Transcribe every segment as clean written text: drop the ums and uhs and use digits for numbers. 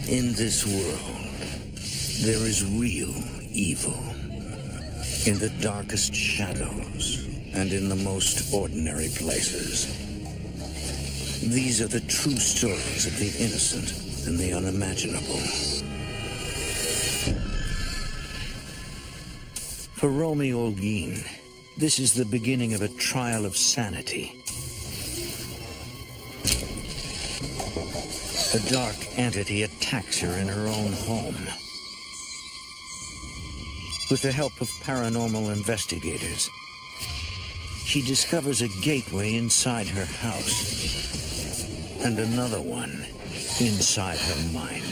In this world, there is real evil. In the darkest shadows and in the most ordinary places. These are the true stories of the innocent and the unimaginable. For Romy Holguin, this is the beginning of a trial of sanity. A dark entity attacks her in her own home. With the help of paranormal investigators, she discovers a gateway inside her house and another one inside her mind.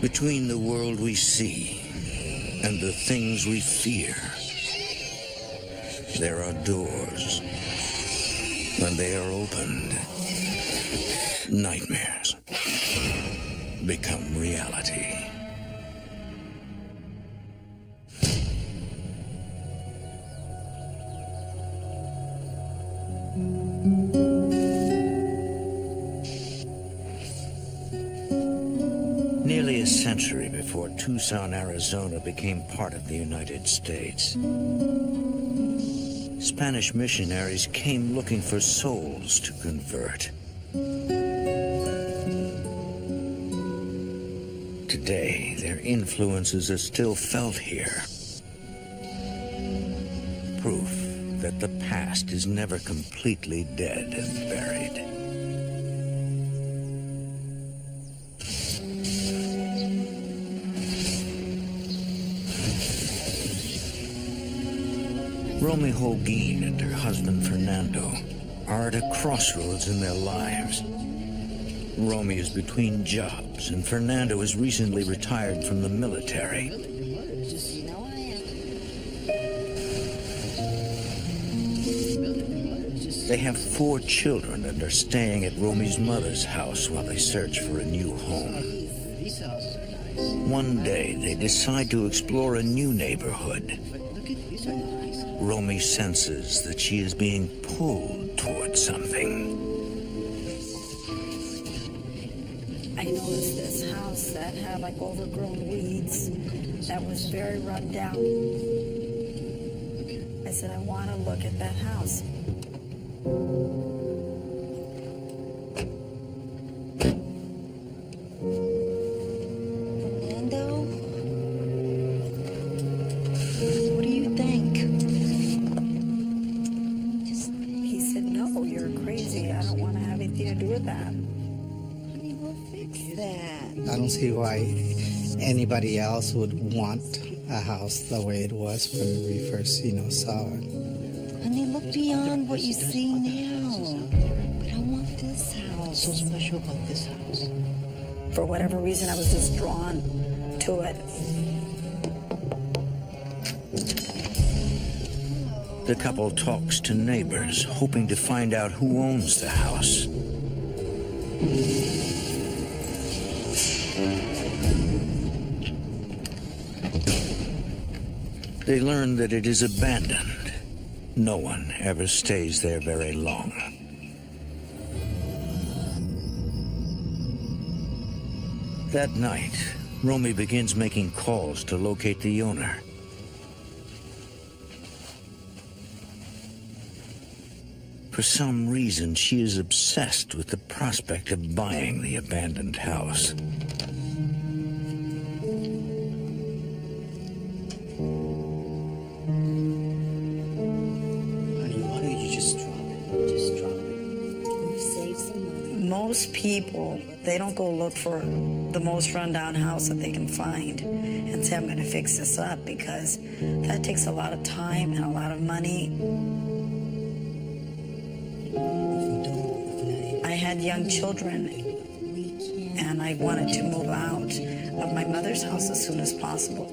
Between the world we see and the things we fear, there are doors. When they are opened, nightmares become reality. Nearly a century before Tucson, Arizona became part of the United States, Spanish missionaries came looking for souls to convert. Today, their influences are still felt here. Proof that the past is never completely dead and buried. Romy Holguin and her husband Fernando are at a crossroads in their lives. Romy is between jobs, and Fernando is recently retired from the military. They have 4 children and are staying at Romy's mother's house while they search for a new home. One day, they decide to explore a new neighborhood. Romy senses that she is being pulled towards something. I noticed this house that had like overgrown weeds that was very run down. I said, I want to look at that house. Fernando? What do you think? He said, no, you're crazy. I don't want to have anything to do with that. I don't see why anybody else would want a house the way it was when we first, saw it. Honey, look beyond what you see now. But I want this house. What's so special about this house? For whatever reason, I was just drawn to it. The couple talks to neighbors, hoping to find out who owns the house. They learn that it is abandoned. No one ever stays there very long. That night, Romy begins making calls to locate the owner. For some reason, she is obsessed with the prospect of buying the abandoned house. Most people, they don't go look for the most rundown house that they can find and say, I'm going to fix this up, because that takes a lot of time and a lot of money. I had young children, and I wanted to move out of my mother's house as soon as possible.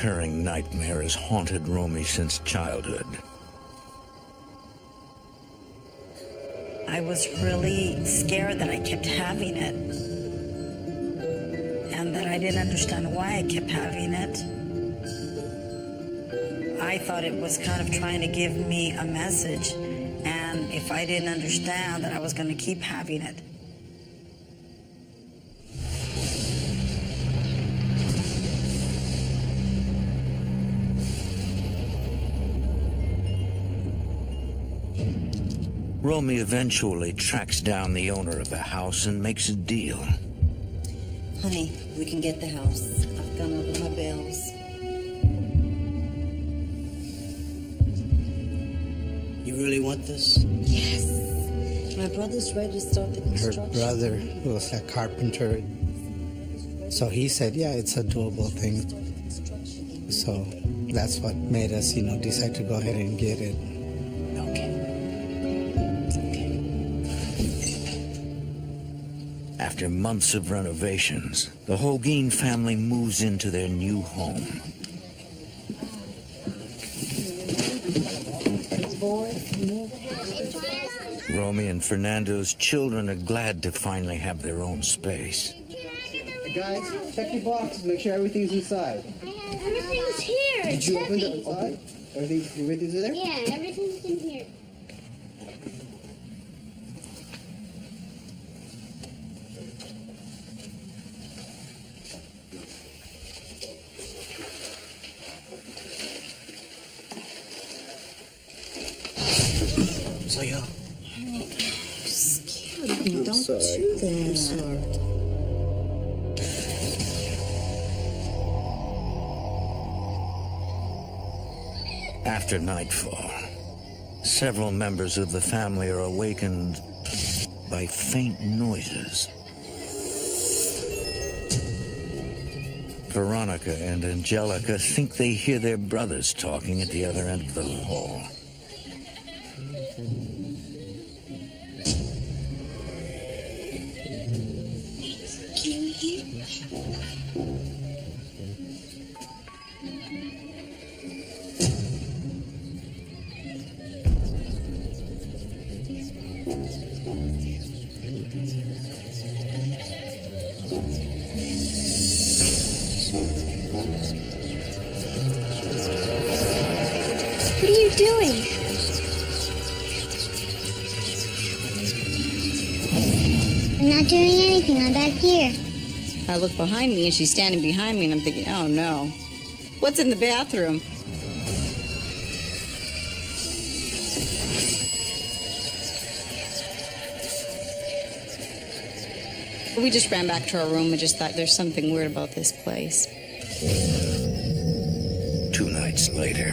recurring nightmare has haunted Romy since childhood. I was really scared that I kept having it, and that I didn't understand why I kept having it. I thought it was kind of trying to give me a message, and if I didn't understand, that I was going to keep having it. Romy eventually tracks down the owner of the house and makes a deal. Honey, we can get the house. I've gone over my bills. You really want this? Yes. My brother's ready to start the Her construction. brother was a carpenter, so he said, yeah, it's a doable thing. So that's what made us, decide to go ahead and get it. After months of renovations, the Holguin family moves into their new home. Romy and Fernando's children are glad to finally have their own space. Hey guys, check your boxes, make sure everything's inside. Everything's here. Did you open the inside? Everything's in there? Yeah, everything's in here. Saya. Don't do that. After nightfall, several members of the family are awakened by faint noises. Veronica and Angelica think they hear their brothers talking at the other end of the hall. What are you doing? I'm not doing anything. I'm back here. I look behind me and she's standing behind me and I'm thinking, oh no. What's in the bathroom? We just ran back to our room and just thought there's something weird about this place. 2 nights later.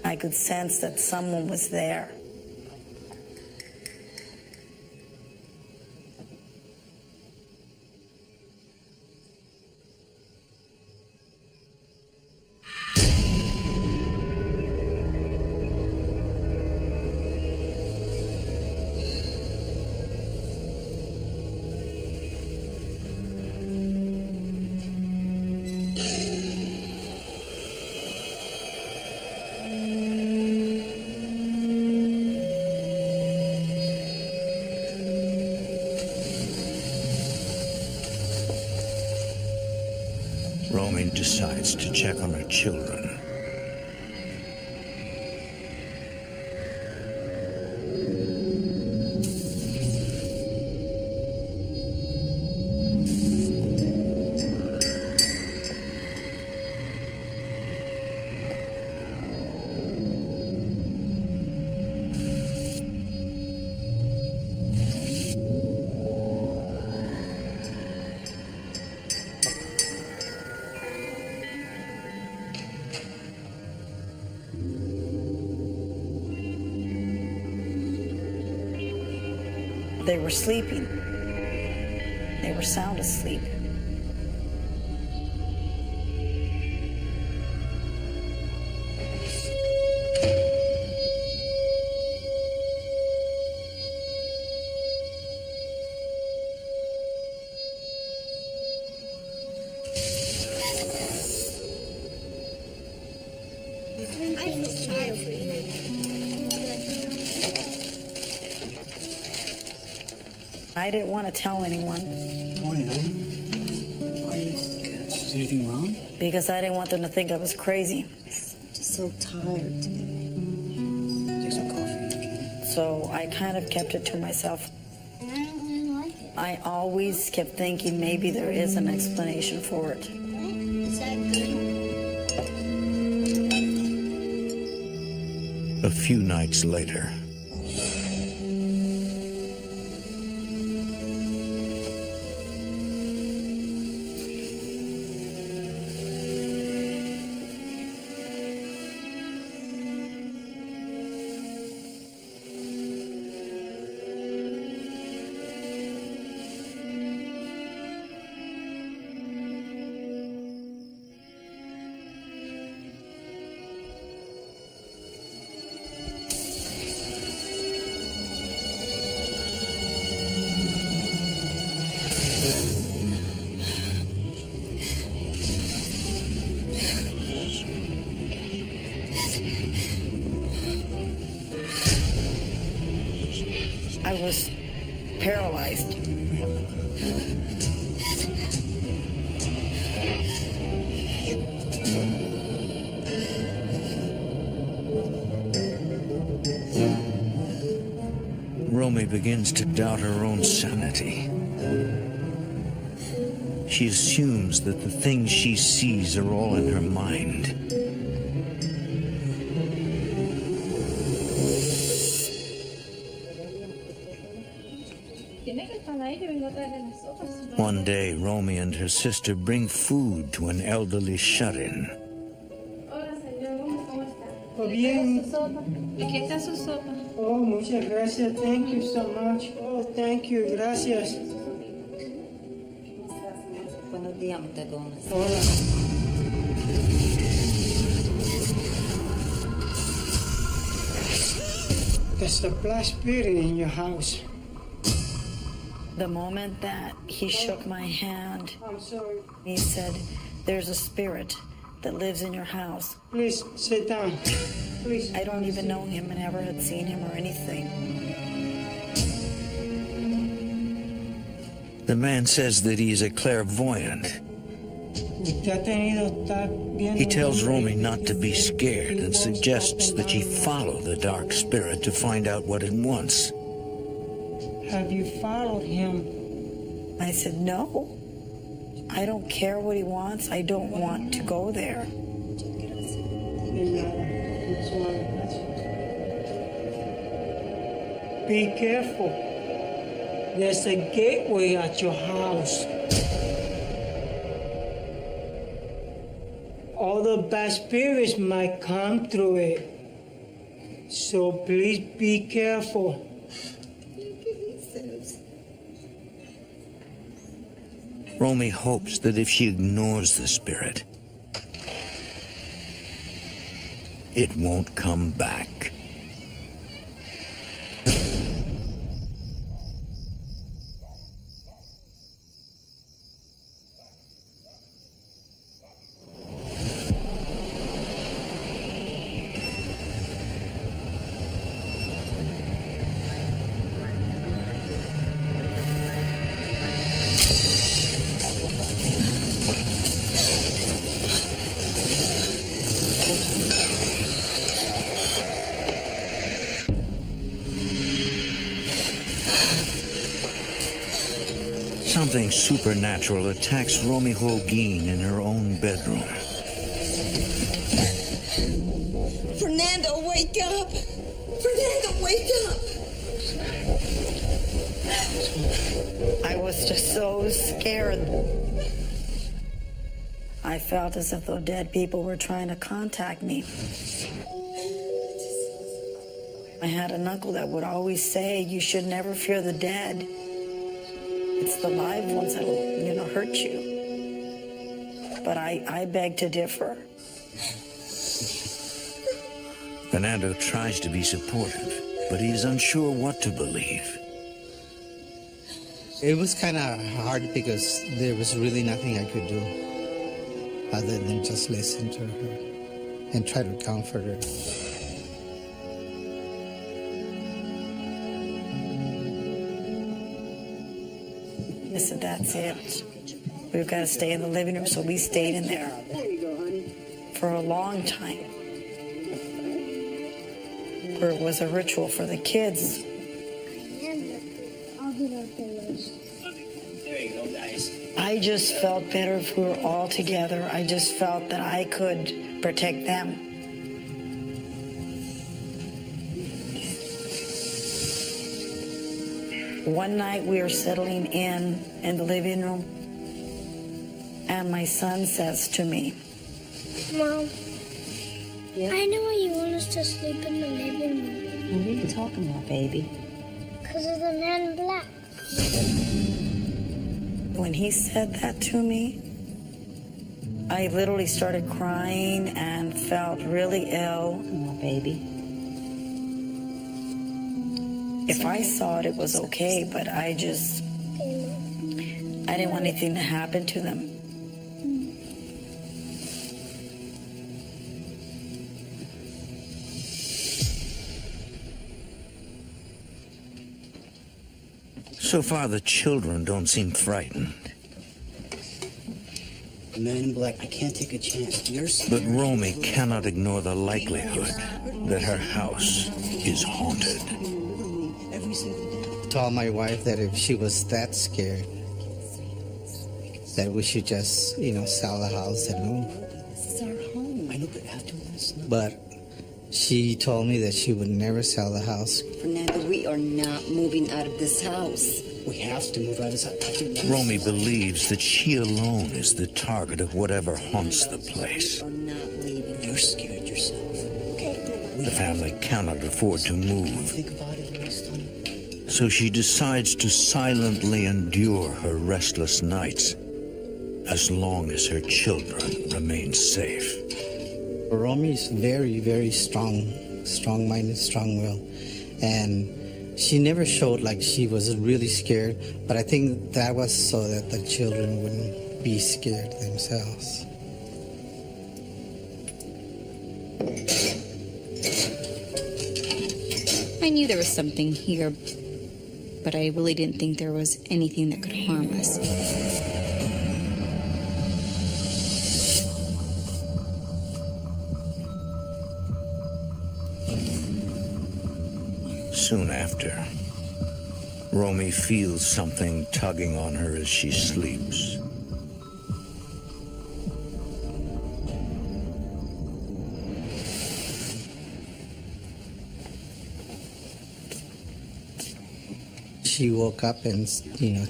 I could sense that someone was there. Romy decides to check on her children. They were sleeping. They were sound asleep. I didn't want to tell anyone. Morning, honey. Is anything wrong? Because I didn't want them to think I was crazy. Just so tired today. Take some coffee. So I kind of kept it to myself. I always kept thinking maybe there is an explanation for it. Is that good? A few nights later, I was paralyzed. Romy begins to doubt her own sanity. She assumes that the things she sees are all in her mind. One day, Romy and her sister bring food to an elderly shut-in. Bien. Oh, muchas gracias. Thank you so much. Oh, thank you. Gracias. Buenos días, Matagones. Hola. There's a black spirit in your house. The moment that he shook my hand, I'm sorry. he said, "There's a spirit that lives in your house." Please sit down. Please. I don't even know him and never had seen him or anything. The man says that he is a clairvoyant. He tells Romy not to be scared and suggests that she follow the dark spirit to find out what it wants. Have you followed him? I said, "No, I don't care what he wants. I don't want to go there." Be careful. There's a gateway at your house. All the bad spirits might come through it. So please be careful. Romy hopes that if she ignores the spirit, it won't come back. Something supernatural attacks Romy Holguin in her own bedroom. Fernando, wake up! Fernando, wake up! I was just so scared. I felt as if though dead people were trying to contact me. I had an uncle that would always say, "You should never fear the dead. It's the live ones that will, hurt you." But I beg to differ. Fernando tries to be supportive, but he is unsure what to believe. It was kind of hard because there was really nothing I could do other than just listen to her. and try to comfort her. I said, that's it. We've got to stay in the living room, so we stayed in there for a long time. Where it was a ritual for the kids. I just felt better if we were all together. I just felt that I could protect them. One night we were settling in the living room, and my son says to me, Mom, I know why you want us to sleep in the living room. What are you talking about, baby? Because of the man in black. when he said that to me, I literally started crying and felt really ill. Oh, baby. If I saw it, it was okay, but I didn't want anything to happen to them. So far, the children don't seem frightened. The man in black, I can't take a chance. But Romy cannot ignore the likelihood that her house is haunted. Every single day. Told my wife that if she was that scared, that we should just, sell the house and move. This is our home. I know, but afterwards. But she told me that she would never sell the house. Fernando, we are not moving out of this house. We have to move out of this house. Romy believes that she alone is the target of whatever haunts the place. We are not leaving. You're scared yourself. The family cannot afford to move, Think about it, Winston. so she decides to silently endure her restless nights as long as her children remain safe. Romy is very, very strong-minded, strong-willed, and she never showed like she was really scared, but I think that was so that the children wouldn't be scared themselves. I knew there was something here, but I really didn't think there was anything that could harm us. Soon after, Romy feels something tugging on her as she sleeps. She woke up and,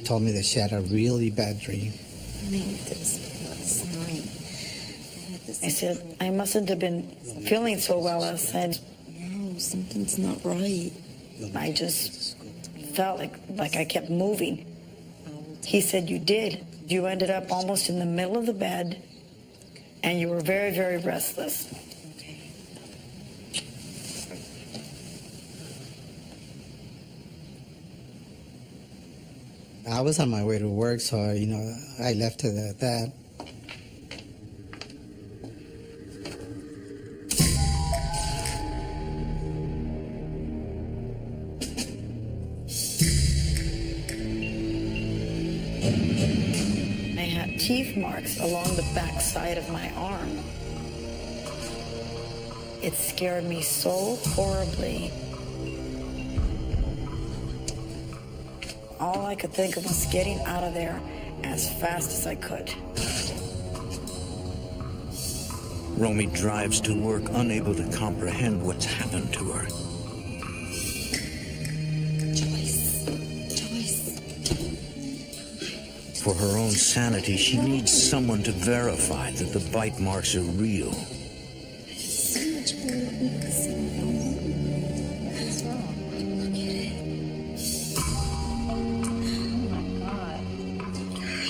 told me that she had a really bad dream. I said, I mustn't have been feeling so well. I said, No, something's not right. I just felt like I kept moving. He said, you did. You ended up almost in the middle of the bed, and you were very, very restless. I was on my way to work, so, I left it at that. I had teeth marks along the back side of my arm. It scared me so horribly. All I could think of was getting out of there as fast as I could. Romy drives to work, unable to comprehend what's happened to her. Joyce. For her own sanity, she needs someone to verify that the bite marks are real. So much more that we could see. What's wrong? Look at it.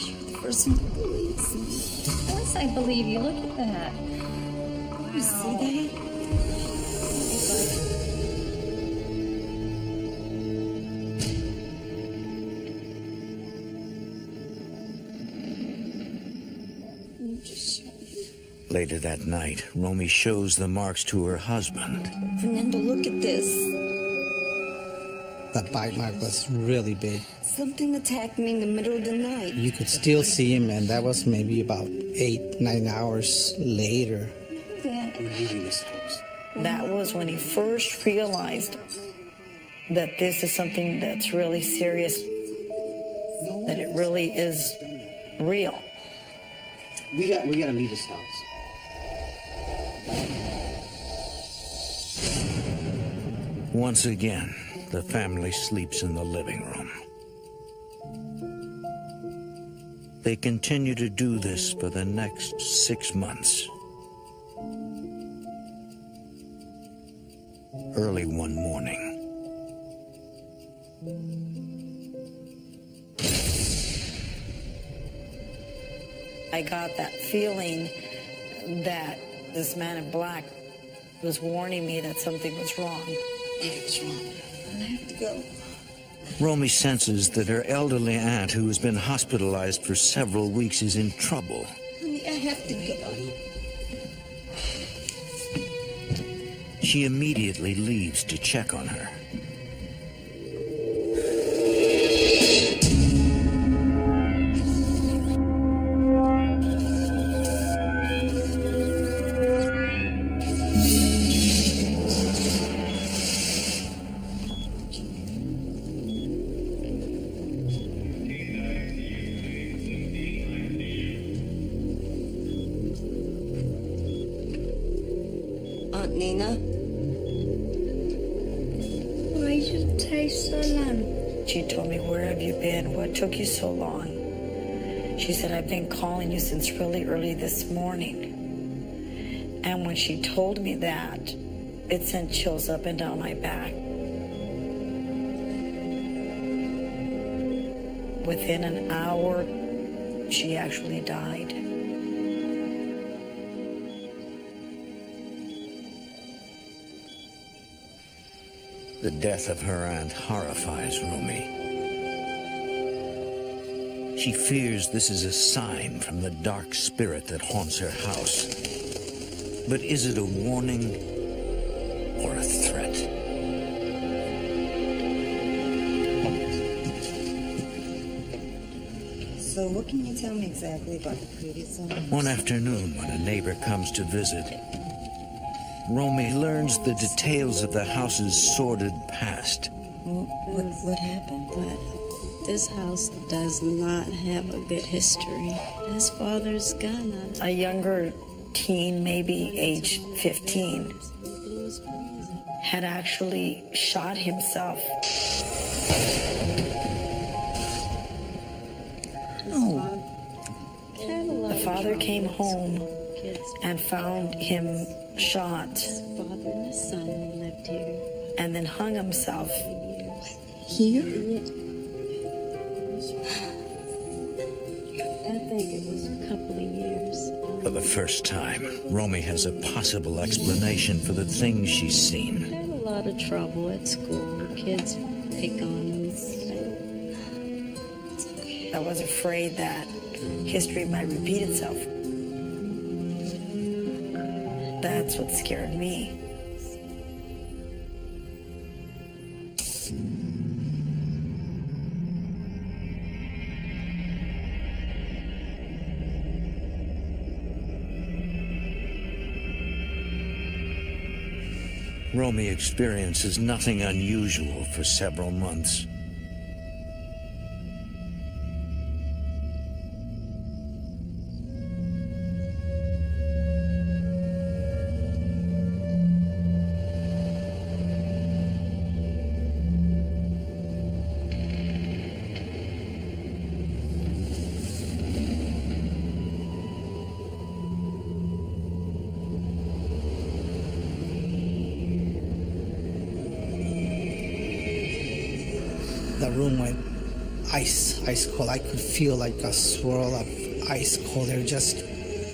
You're the person who believes me. Of course I believe you. Look at that. You see that? Later that night, Romy shows the marks to her husband. Fernando, look at this. The bite mark was really big. Something attacked me in the middle of the night. You could still see him, and that was maybe about 8-9 hours later. We're leaving this house. That was when he first realized that this is something that's really serious, that it really is real. We gotta leave this house. Once again, the family sleeps in the living room. They continue to do this for the next 6 months. Early one morning, I got that feeling that this man in black was warning me that something was wrong. What's wrong? I have to go. Romy senses that her elderly aunt, who has been hospitalized for several weeks, is in trouble. Honey, I have to go. She immediately leaves to check on her. Aunt Nina? Why you take so long? She told me, where have you been? What took you so long? She said, I've been calling you since really early this morning. And when she told me that, it sent chills up and down my back. Within an hour, she actually died. The death of her aunt horrifies Romy. She fears this is a sign from the dark spirit that haunts her house. But is it a warning or a threat? So what can you tell me exactly about the previous owner? One afternoon, when a neighbor comes to visit, Romy learns the details of the house's sordid past. What happened? But this house does not have a good history. His father's gun. A younger teen, maybe age 15, had actually shot himself. The father came home and found him shot. Father and his son lived here. And then hung himself. Here? I think it was a couple of years. For the first time, Romy has a possible explanation for the things she's seen. Had a lot of trouble at school. Kids pick on him. I was afraid that history might repeat itself. That's what scared me. Romy experiences nothing unusual for several months. The room went ice cold. I could feel like a swirl of ice cold. They're just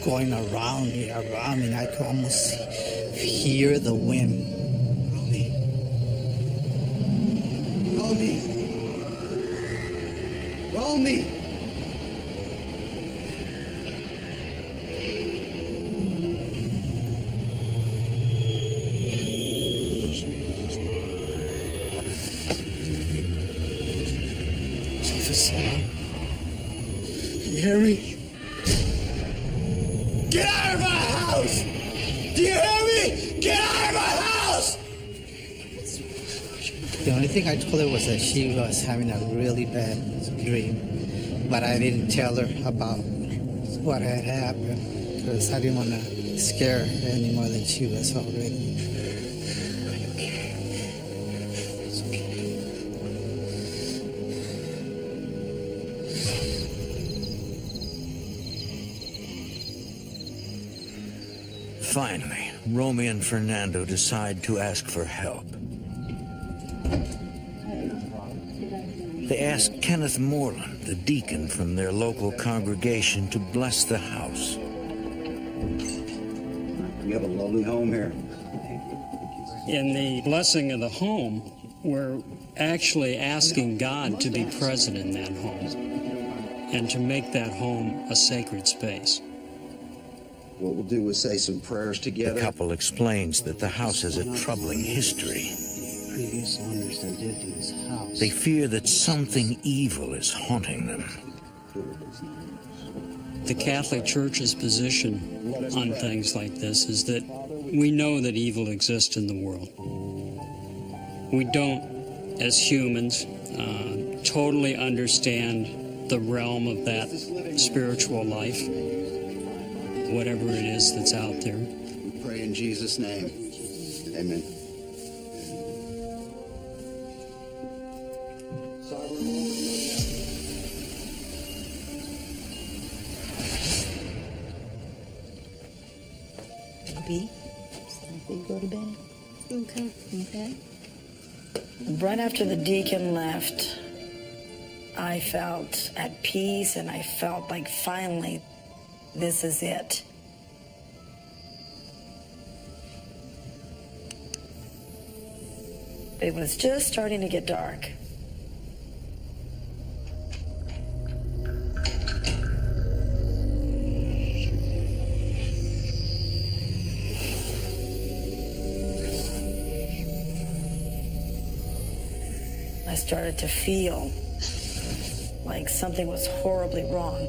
going around me. I could almost hear the wind. Romy! Get out of my house! Do you hear me? Get out of my house! The only thing I told her was that she was having a really bad dream, but I didn't tell her about what had happened because I didn't want to scare her any more than she was already. Finally, Romy and Fernando decide to ask for help. They ask Kenneth Moreland, the deacon from their local congregation, to bless the house. We have a lovely home here. In the blessing of the home, we're actually asking God to be present in that home and to make that home a sacred space. What we'll do is say some prayers together. The couple explains that the house has a troubling history. Previous owners that lived in this house. They fear that something evil is haunting them. The Catholic Church's position on things like this is that we know that evil exists in the world. We don't, as humans, totally understand the realm of that spiritual life, whatever it is that's out there. We pray in Jesus' name. Amen. Baby, sleepy, go to bed. Okay. Okay. Right after the deacon left, I felt at peace, and I felt like finally, this is it. It was just starting to get dark. I started to feel like something was horribly wrong.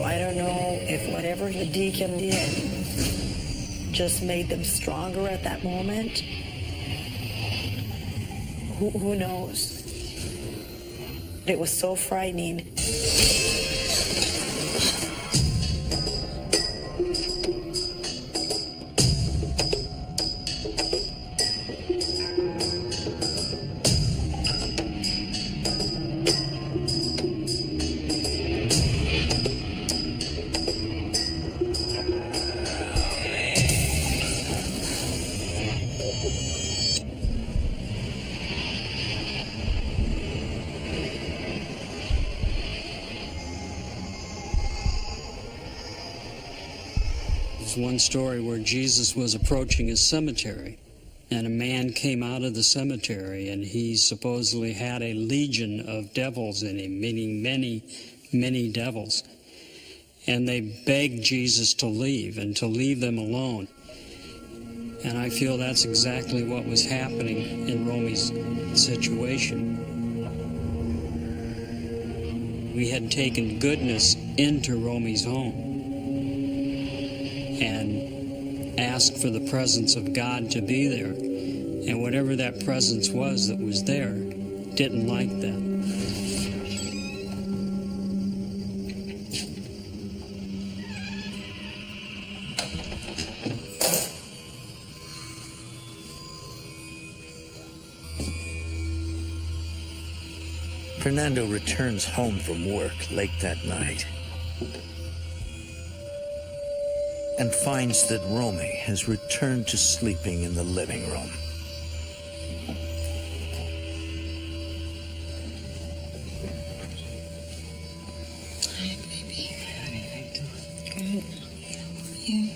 I don't know if whatever the deacon did just made them stronger at that moment. Who knows? It was so frightening. One story where Jesus was approaching a cemetery, and a man came out of the cemetery, and he supposedly had a legion of devils in him, meaning many, many devils. And they begged Jesus to leave and to leave them alone. And I feel that's exactly what was happening in Romy's situation. We had taken goodness into Romy's home and asked for the presence of God to be there. And whatever that presence was that was there didn't like that. Fernando returns home from work late that night and finds that Romy has returned to sleeping in the living room. Hi, baby. How are you doing? Good. You?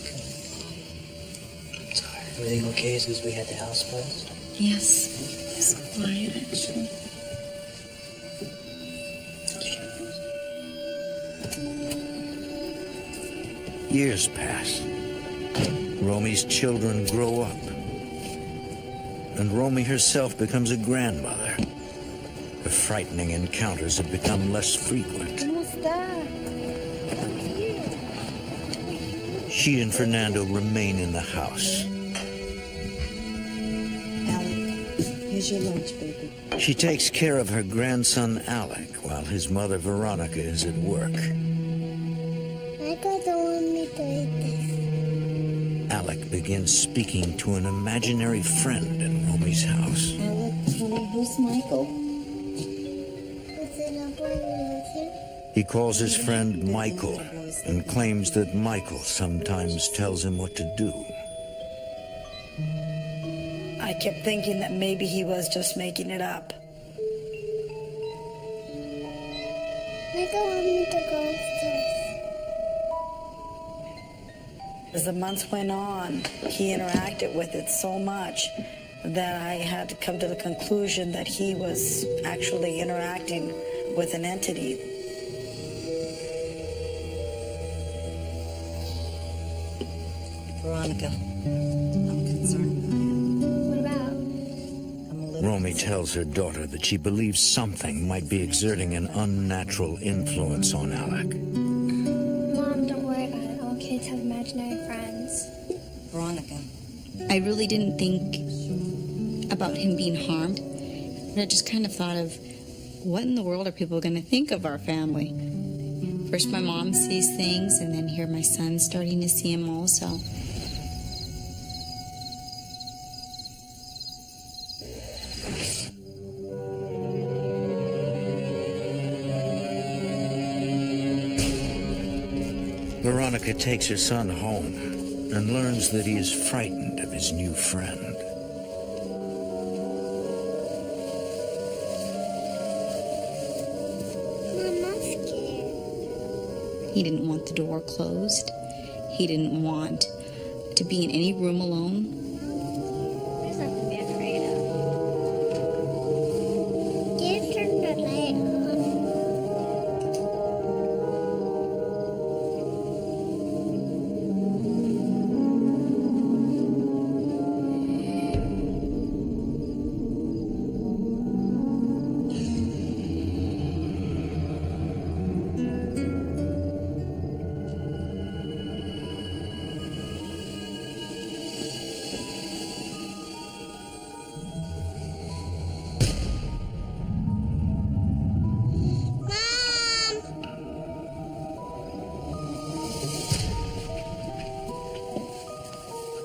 Good. I'm tired. Everything okay since we had the house buzzed? Yes. It's quiet, actually. Years pass. Romy's children grow up. And Romy herself becomes a grandmother. The frightening encounters have become less frequent. She and Fernando remain in the house. Here's your lunch, baby. She takes care of her grandson Alec while his mother Veronica is at work. Michael don't want me to eat this. Alec begins speaking to an imaginary friend in Romy's house. Alec, honey, who's Michael? Is it not boy with him? He calls his friend Michael and claims that Michael sometimes tells him what to do. I kept thinking that maybe he was just making it up. Michael want me to go upstairs. As the months went on, he interacted with it so much that I had to come to the conclusion that he was actually interacting with an entity. Veronica, I'm concerned about him. What about? I'm a little Romy tells her daughter that she believes something might be exerting an unnatural influence on Alec. Mom, don't worry about it. All kids have imaginary friends. Veronica. I really didn't think about him being harmed. But I just kind of thought of, what in the world are people going to think of our family? First my mom sees things, and then here my son's starting to see them also. Veronica takes her son home and learns that he is frightened of his new friend. Mama's scared. He didn't want the door closed. He didn't want to be in any room alone. There's nothing to be afraid of. Just turn the light on.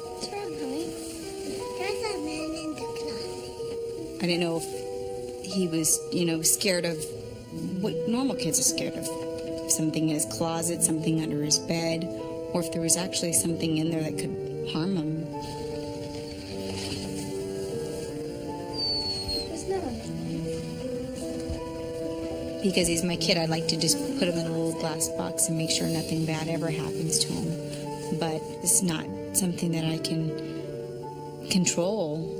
What's wrong, honey? There's a man in the closet. I didn't know if he was, scared of what normal kids are scared of. Something in his closet, something under his bed, or if there was actually something in there that could harm him. There's no one. Because he's my kid, I'd like to just put him in a little glass box and make sure nothing bad ever happens to him. But it's not something that I can control.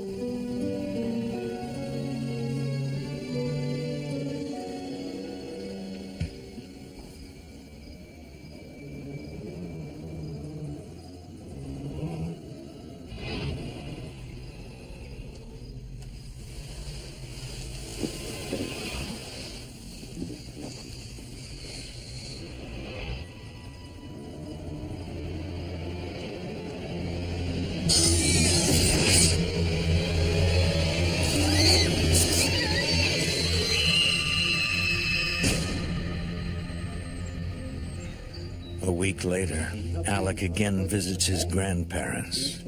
A week later, Alec again visits his grandparents.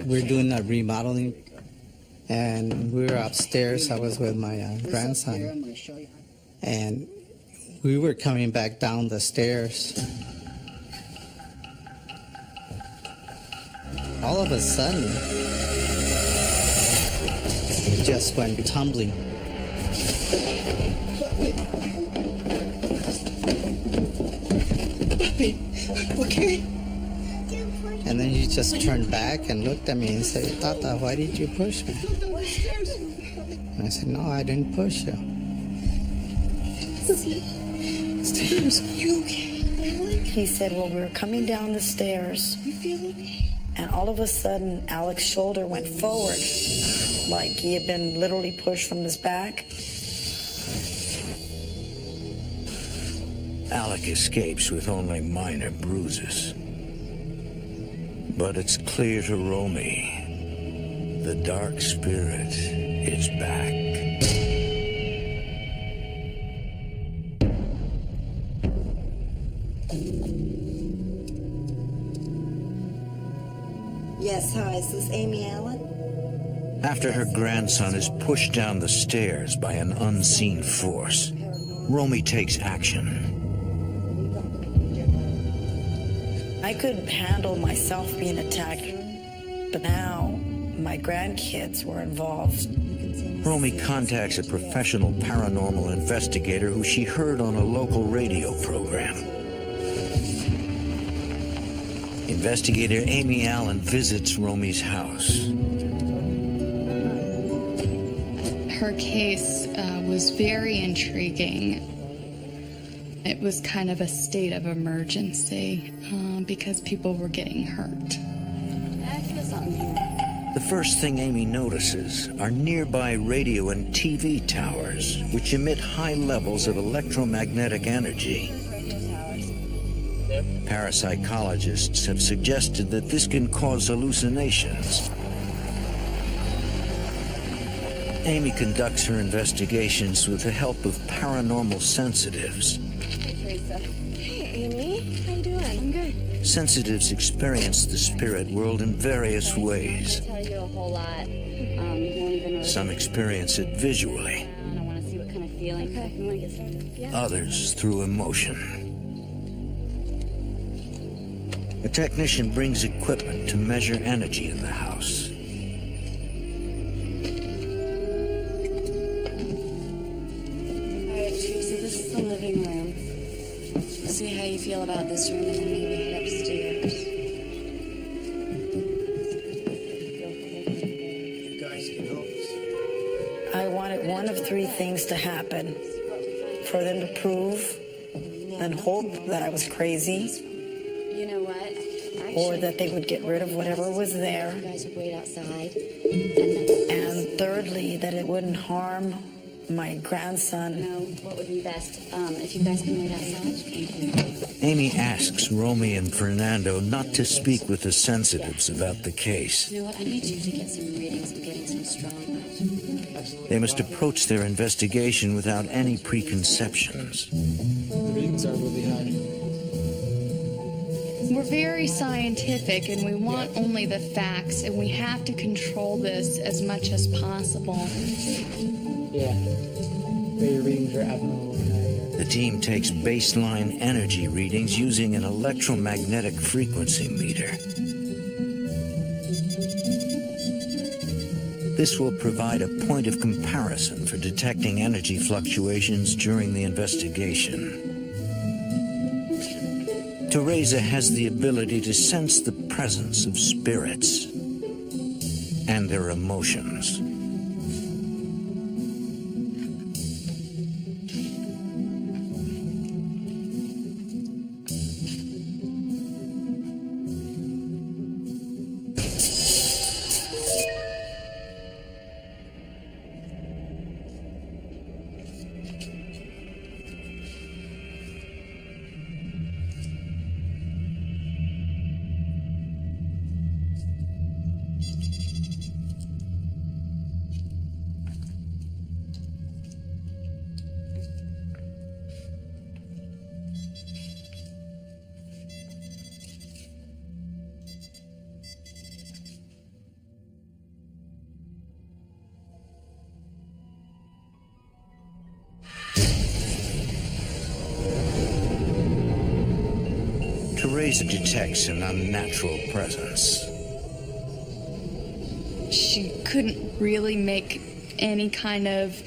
We're doing a remodeling, and we were upstairs. I was with my grandson, and we were coming back down the stairs. All of a sudden, it just went tumbling. Okay. And then he just turned back and looked at me and said, "Tata, why did you push me?" And I said, "No, I didn't push you." Stairs, you okay? He said, well, we were coming down the stairs, and all of a sudden, Alec's shoulder went forward, like he had been literally pushed from his back. Alec escapes with only minor bruises. But it's clear to Romy, the dark spirit is back. Yes, hi, is this Amy Allen? After her grandson is pushed down the stairs by an unseen force, Romy takes action. I could handle myself being attacked, but now my grandkids were involved. Romy contacts a professional paranormal investigator who she heard on a local radio program. Investigator Amy Allen visits Romy's house. Her case was very intriguing. It was kind of a state of emergency because people were getting hurt. The first thing Amy notices are nearby radio and TV towers, which emit high levels of electromagnetic energy. Parapsychologists have suggested that this can cause hallucinations. Amy conducts her investigations with the help of paranormal sensitives. Hey, Amy. How you doing? I'm good. Sensitives experience the spirit world in various ways. Tell you a whole lot. Some experience it visually. I don't want to see what kind of feeling. Okay. You want to get started? Yeah. Others through emotion. A technician brings equipment to measure energy in the house. All right, Teresa, this is the living room. See how you feel about this room, and then maybe head upstairs. You guys can help us. I wanted one of three things to happen. For them to prove and hope that I was crazy, You know what? or that they would get rid of whatever was there. You guys would wait outside. And thirdly, that it wouldn't harm my grandson. No, what would be best? If you guys can wait outside. Thank you. Amy asks Romy and Fernando not to speak with the sensitives about the case. You know what? I need you to get some readings. I'm getting some strong ones. They must approach their investigation without any preconceptions. The readings are really high. We're very scientific and we want only the facts, and we have to control this as much as possible. Yeah. But your readings are abnormally high. The team takes baseline energy readings using an electromagnetic frequency meter. This will provide a point of comparison for detecting energy fluctuations during the investigation. Teresa has the ability to sense the presence of spirits and their emotions. Teresa detects an unnatural presence. She couldn't really make any kind of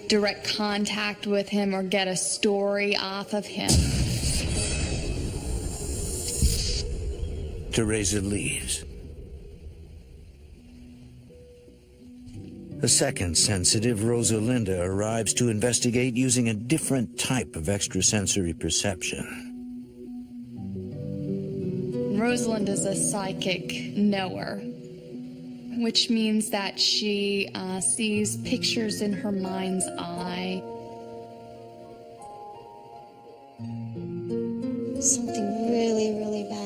direct contact with him or get a story off of him. Teresa leaves. A second sensitive, Rosalinda, arrives to investigate using a different type of extrasensory perception. Rosalind is a psychic knower, which means that she sees pictures in her mind's eye. Something really, really bad.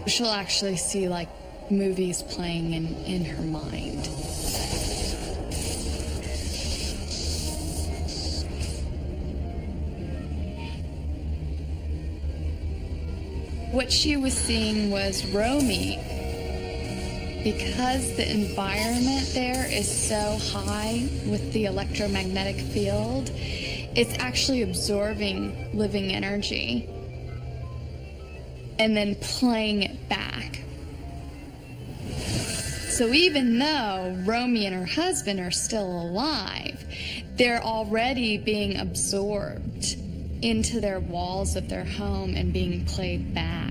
She'll actually see like movies playing in her mind. What she was seeing was Romy. Because the environment there is so high with the electromagnetic field, it's actually absorbing living energy and then playing it back. So even though Romy and her husband are still alive, they're already being absorbed into their walls of their home and being played back.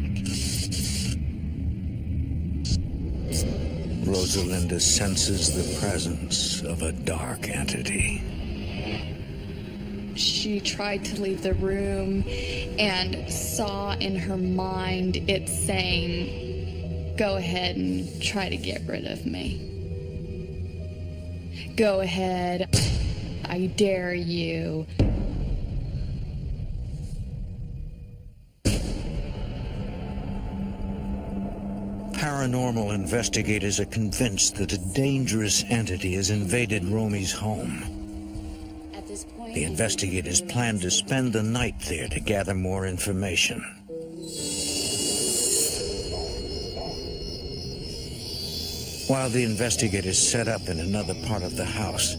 Rosalinda senses the presence of a dark entity. She tried to leave the room and saw in her mind it saying, "Go ahead and try to get rid of me. Go ahead, I dare you." Paranormal investigators are convinced that a dangerous entity has invaded Romy's home. The investigators plan to spend the night there to gather more information. While the investigators set up in another part of the house,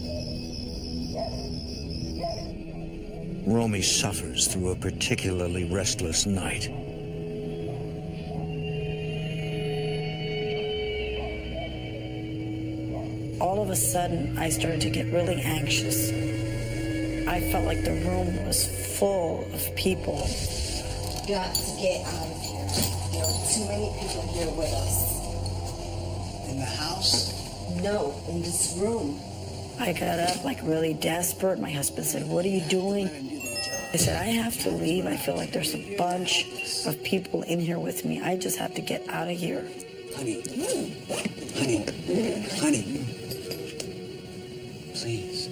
Romy suffers through a particularly restless night. All of a sudden, I started to get really anxious. I felt like the room was full of people. Got to get out of here. There are too many people here with us. In the house? No, in this room. I got up like really desperate. My husband said, "What are you doing?" I said, "I have to leave. I feel like there's a bunch of people in here with me. I just have to get out of here." Honey. Honey. Honey. Please.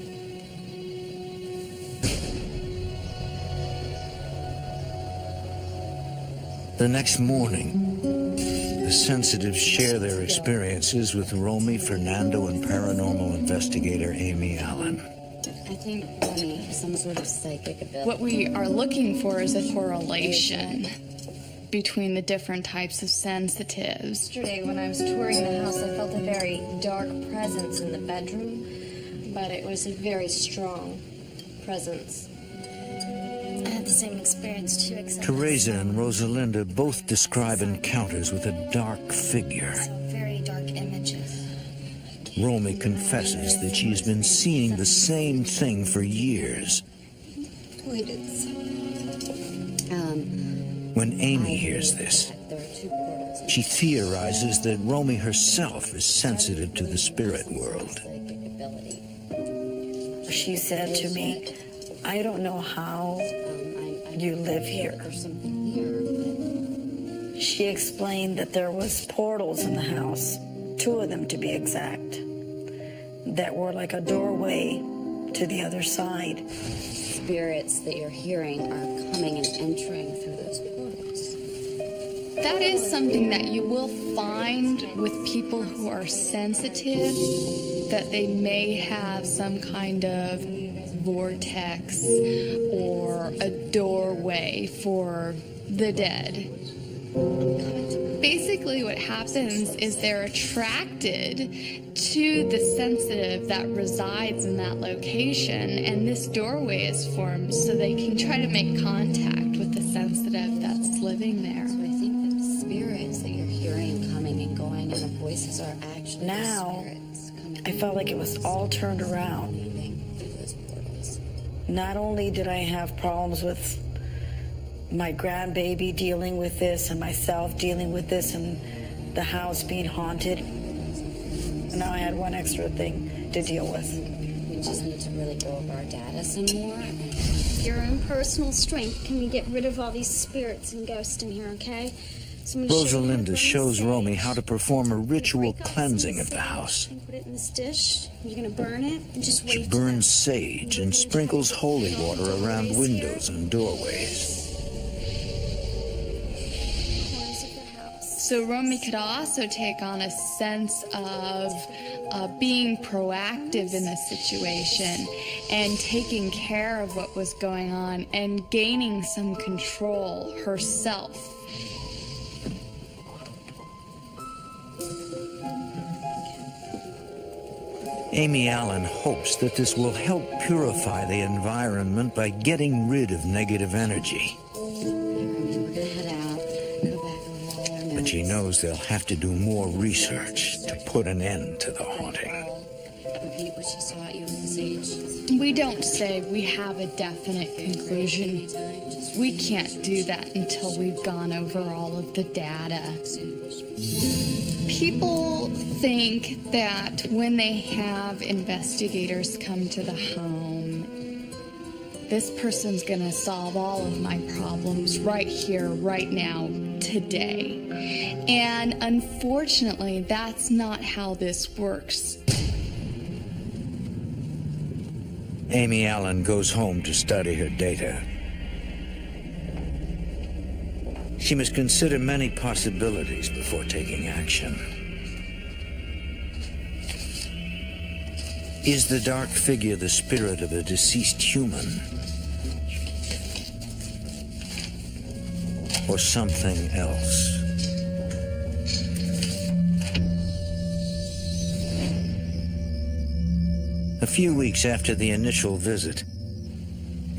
The next morning, the sensitives share their experiences with Romy, Fernando, and paranormal investigator Amy Allen. I think Romy has some sort of psychic ability. What we are looking for is a correlation between the different types of sensitives. Yesterday, when I was touring the house, I felt a very dark presence in the bedroom, but it was a very strong presence. I had the same experience too, except Teresa and Rosalinda both describe encounters with a dark figure. very dark images. Romy confesses that she has been seeing the same thing for years. We did so. When Amy hears this, she theorizes that Romy herself is sensitive to the spirit world. She said to me, "I don't know how you live here." She explained that there was portals in the house, 2 of them to be exact, that were like a doorway to the other side. Spirits that you're hearing are coming and entering through those portals. That is something that you will find with people who are sensitive, that they may have some kind of vortex or a doorway for the dead. Basically what happens is they're attracted to the sensitive that resides in that location, and this doorway is formed so they can try to make contact with the sensitive that's living there. So I think that the spirits that you're hearing coming and going in the voices are actually Now, spirits coming I felt like it was all turned around. through those portals. Not only did I have problems with my grandbaby dealing with this and myself dealing with this and the house being haunted, now I had one extra thing to deal with. We just need to really go over our data some more. Your own personal strength can get rid of all these spirits and ghosts in here, okay? So I'm gonna show you how Rosalinda to shows sage. Romy how to perform a ritual Break off some cleansing of the sage house. and put it in this dish. You're gonna burn it and just She wave to burns sage and sprinkles holy water around windows and doorways. the corners of the house. So Romy could also take on a sense of being proactive in the situation and taking care of what was going on and gaining some control herself. Amy Allen hopes that this will help purify the environment by getting rid of negative energy. We're gonna head out, go back over all our But she notes. knows they'll have to do more research to put an end to the haunting. Repeat what she saw at you with the sage. We don't say we have a definite conclusion. We can't do that until we've gone over all of the data. People think that when they have investigators come to the home, this person's gonna solve all of my problems right here, right now, today. And unfortunately, that's not how this works. Amy Allen goes home to study her data. She must consider many possibilities before taking action. Is the dark figure the spirit of a deceased human? Or something else? A few weeks after the initial visit,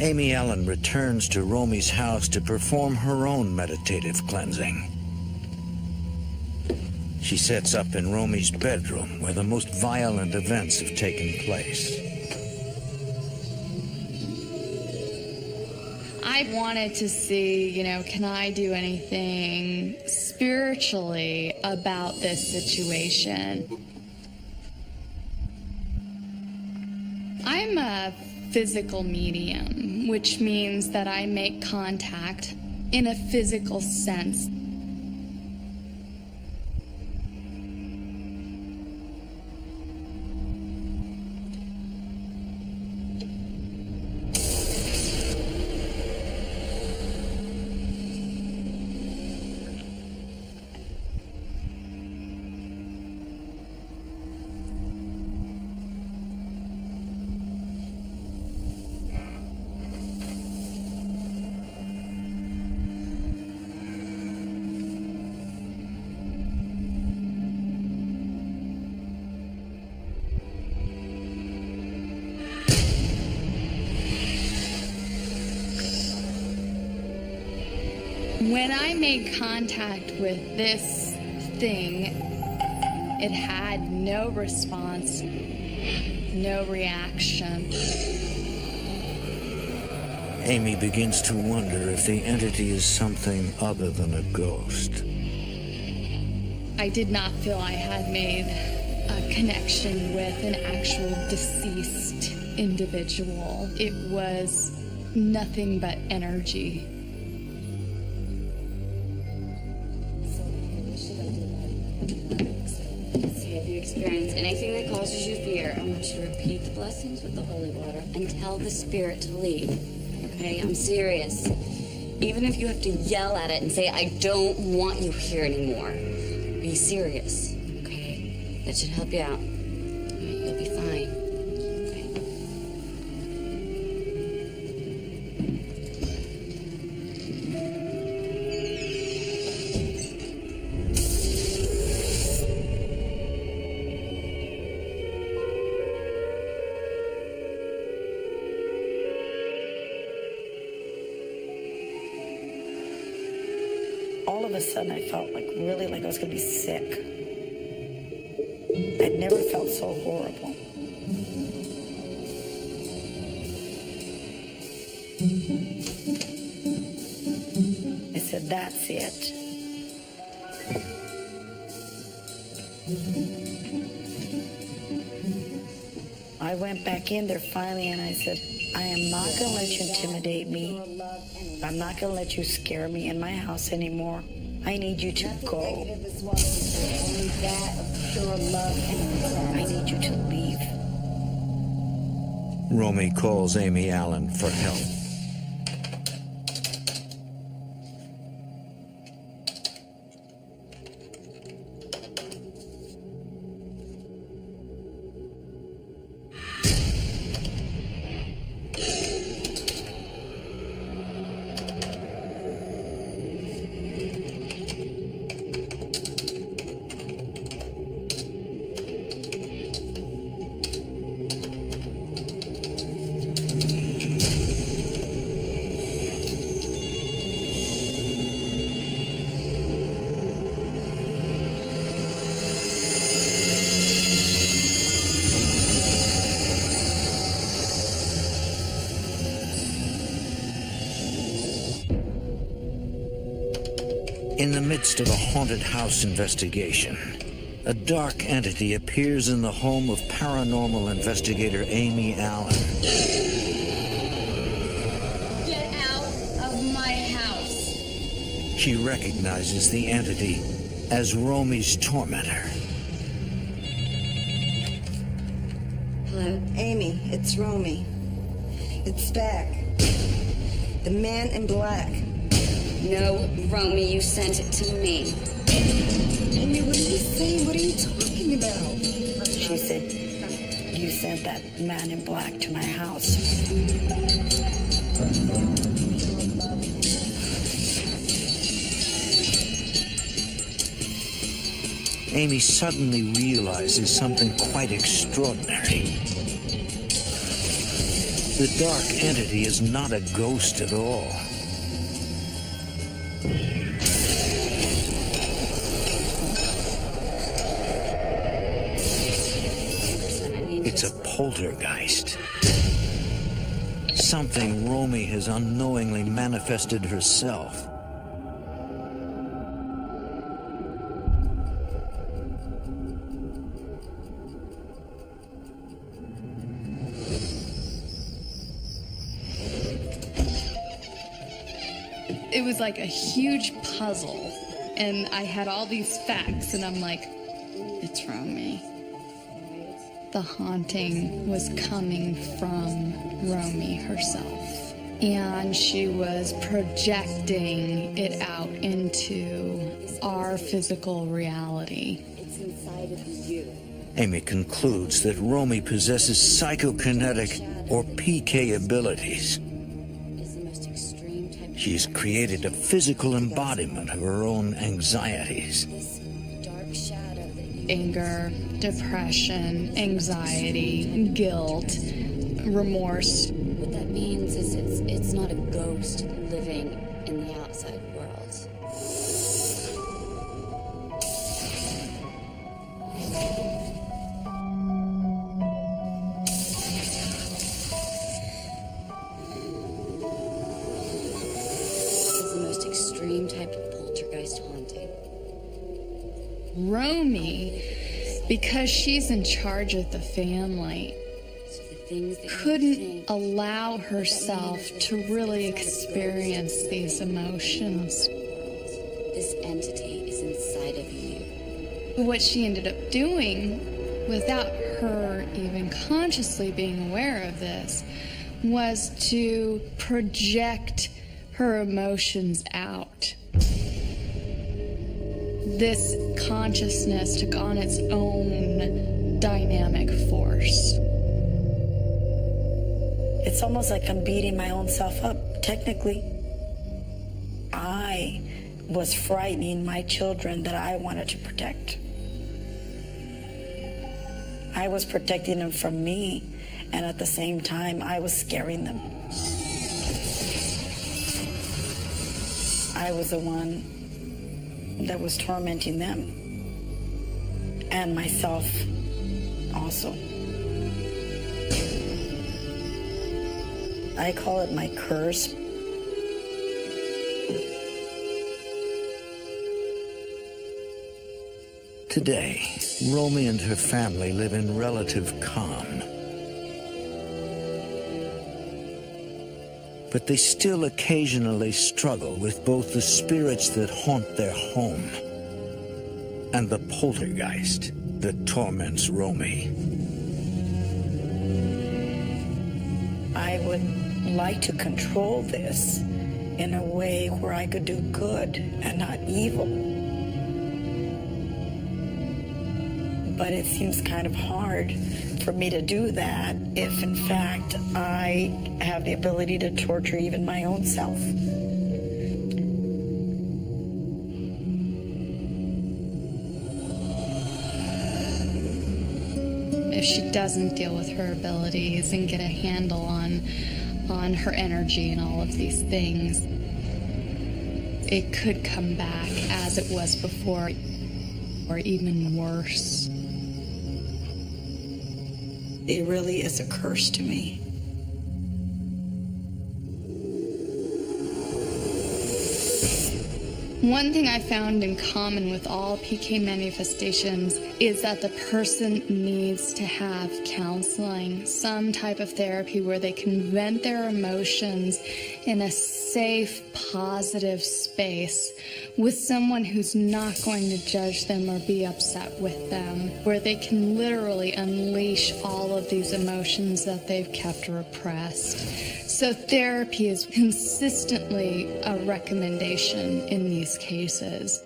Amy Allen returns to Romy's house to perform her own meditative cleansing. She sets up in Romy's bedroom where the most violent events have taken place. I wanted to see, can I do anything spiritually about this situation? I'm a physical medium, which means that I make contact in a physical sense. When I made contact with this thing, it had no response, no reaction. Amy begins to wonder if the entity is something other than a ghost. I did not feel I had made a connection with an actual deceased individual. It was nothing but energy. If you experience anything that causes you fear, I want you to repeat the blessings with the holy water and tell the spirit to leave. Okay, I'm serious. Even if you have to yell at it and say, I don't want you here anymore. Be serious, okay? That should help you out. You'll be fine. All of a sudden, I felt really like I was going to be sick. I'd never felt so horrible. I said, that's it. I went back in there finally and I said, I am not going to let you intimidate me. I'm not going to let you scare me in my house anymore. I need you to go. I need you to leave. Romy calls Amy Allen for help. In the midst of a haunted house investigation, a dark entity appears in the home of paranormal investigator Amy Allen. Get out of my house. She recognizes the entity as Romy's tormentor. Hello? Amy, it's Romy. It's back. The man in black. No, Romy, you sent it to me. Amy, what are you saying? What are you talking about? She said, you sent that man in black to my house. Amy suddenly realizes something quite extraordinary. The dark entity is not a ghost at all. It's a poltergeist. Something Romy has unknowingly manifested herself. It was like a huge puzzle, and I had all these facts, and I'm like, it's Romy. The haunting was coming from Romy herself, and she was projecting it out into our physical reality. It's inside of you. Amy concludes that Romy possesses psychokinetic or PK abilities. She's created a physical embodiment of her own anxieties. Anger, depression, anxiety, guilt, remorse. What that means is it's not a ghost living in the outside world. It's the most extreme type of poltergeist haunting. Romy, because she's in charge of the family, couldn't allow herself to really experience these emotions. This entity is inside of you. What she ended up doing, without her even consciously being aware of this, was to project her emotions out. This consciousness took on its own dynamic force. It's almost like I'm beating my own self up, technically. I was frightening my children that I wanted to protect. I was protecting them from me, and at the same time, I was scaring them. I was the one that was tormenting them. and myself also. I call it my curse. Today, Romy and her family live in relative calm. But they still occasionally struggle with both the spirits that haunt their home and the poltergeist that torments Romy. I would like to control this in a way where I could do good and not evil. But it seems kind of hard for me to do that if, in fact, I have the ability to torture even my own self. If she doesn't deal with her abilities and get a handle on her energy and all of these things, it could come back as it was before, or even worse. It really is a curse to me. One thing I found in common with all PK manifestations is that the person needs to have counseling, some type of therapy where they can vent their emotions in a safe, positive space with someone who's not going to judge them or be upset with them, where they can literally unleash all of these emotions that they've kept repressed. So therapy is consistently a recommendation in these cases.